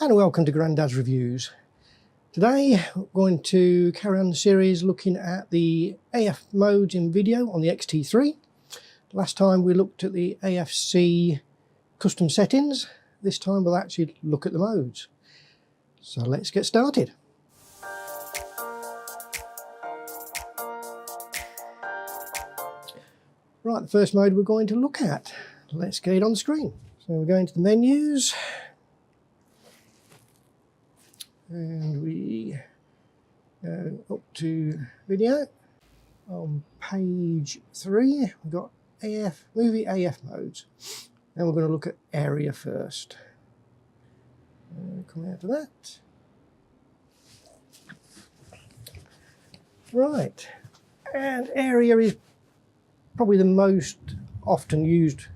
And welcome to Grandad's Reviews. Today we're going to carry on the series looking at the AF modes in video on the X-T3. Last time we looked at the AFC custom settings. This time we'll actually look at the modes. So let's get started. Right, the first mode we're going to look at. Let's get it on the screen. So we're going to the menus. And we go up to video. On page 3, we've got movie AF modes. And we're going to look at area first. Come out of that. Right, and area is probably the most often used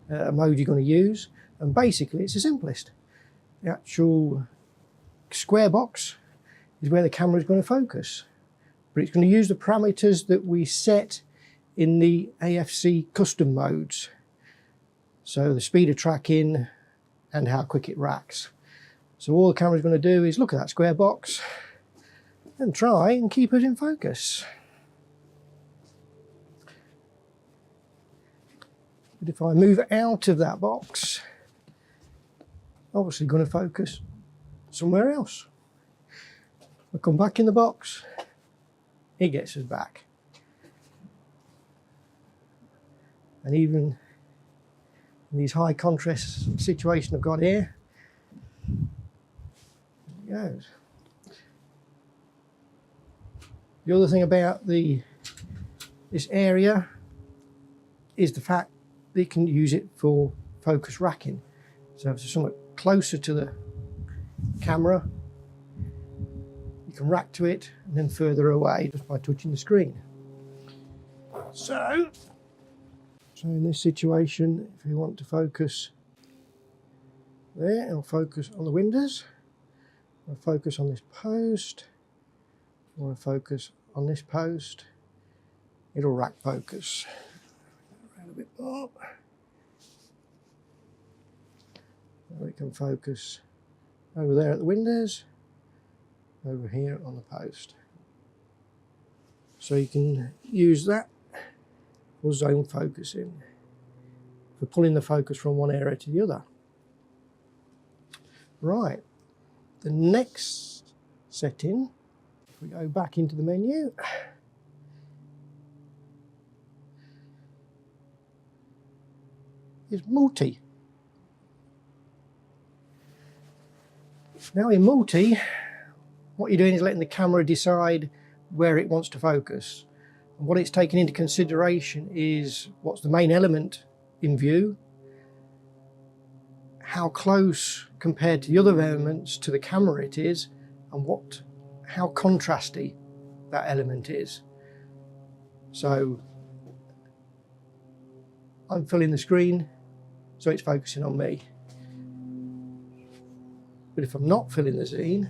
mode you're going to use. And basically it's the simplest. The actual square box is where the camera is going to focus, but it's going to use the parameters that we set in the AFC custom modes, so the speed of tracking and how quick it racks. So all the camera is going to do is look at that square box and try and keep it in focus. But if I move out of that box, obviously going to focus somewhere else. I come back in the box, it gets us back. And even in these high contrast situation I've got here, there it goes. The other thing about this area is the fact that you can use it for focus racking. So if it's somewhat closer to the camera, you can rack to it, and then further away just by touching the screen. So in this situation, if you want to focus there, it'll focus on the windows, or focus on this post, or focus on this post, it'll rack focus. Around a bit more. Now we can focus over there at the windows, over here on the post. So you can use that for zone focusing, for pulling the focus from one area to the other. Right, the next setting, if we go back into the menu, is multi. Now in multi, what you're doing is letting the camera decide where it wants to focus. And what it's taking into consideration is what's the main element in view, how close compared to the other elements to the camera it is, and how contrasty that element is. So I'm filling the screen, so it's focusing on me. But if I'm not filling the scene,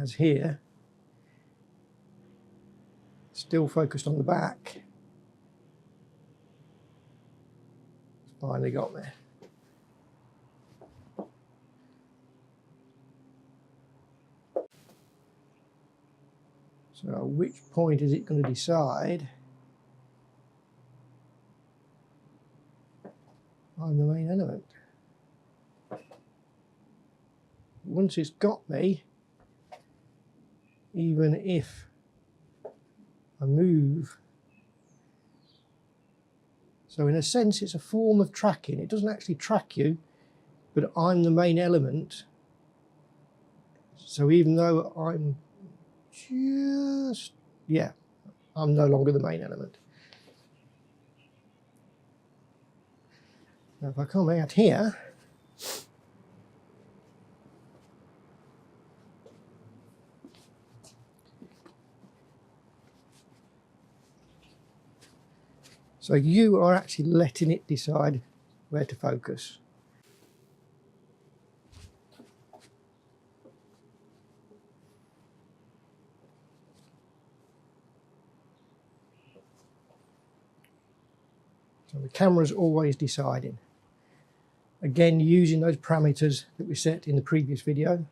as here, still focused on the back, it's finally got there. So at which point is it going to decide I'm the main element? Once it's got me, even if I move, so in a sense it's a form of tracking. It doesn't actually track you, but I'm the main element. So even though I'm I'm no longer the main element. Now if I come out here, so you are actually letting it decide where to focus. So the camera's always deciding. Again, using those parameters that we set in the previous video,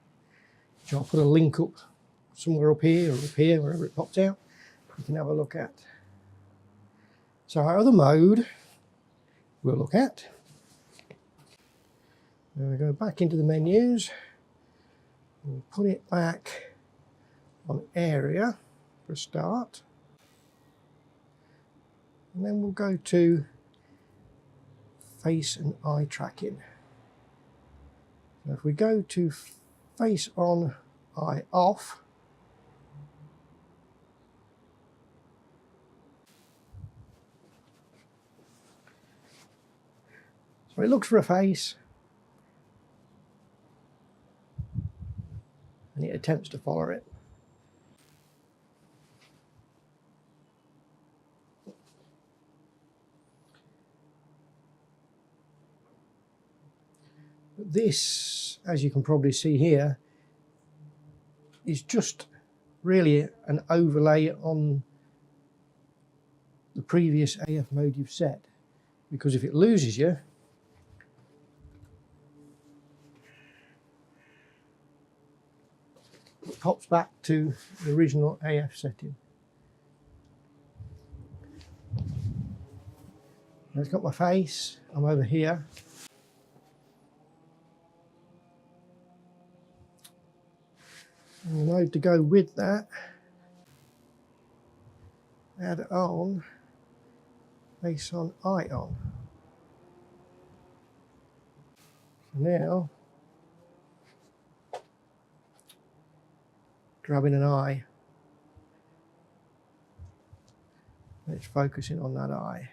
which I'll put a link up somewhere up here or up here, wherever it pops out, you can have a look at. So our other mode we'll look at. Now we go back into the menus, we'll put it back on area for a start, and then we'll go to face and eye tracking. So if we go to face on, eye off, so it looks for a face and it attempts to follow it. But this, as you can probably see here, is just really an overlay on the previous AF mode you've set, because if it loses you, it pops back to the original AF setting. Now it's got my face, I'm over here. And the mode to go with that, add on, face on, eye on. So now, grabbing an eye, and it's focusing on that eye.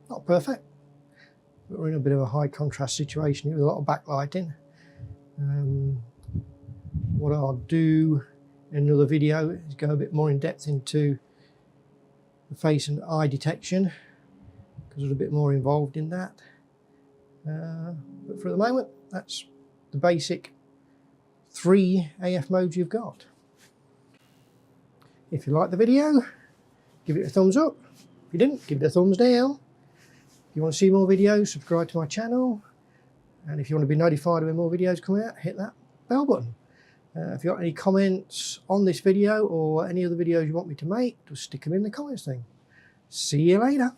Not perfect, but we're in a bit of a high contrast situation here with a lot of backlighting. What I'll do in another video is go a bit more in depth into the face and eye detection, because there's a bit more involved in that. But for the moment, that's the basic 3 AF modes you've got. If you liked the video, give it a thumbs up. If you didn't, give it a thumbs down. If you want to see more videos, subscribe to my channel. And if you want to be notified when more videos come out, hit that bell button. If you've got any comments on this video or any other videos you want me to make, just stick them in the comments thing. See you later.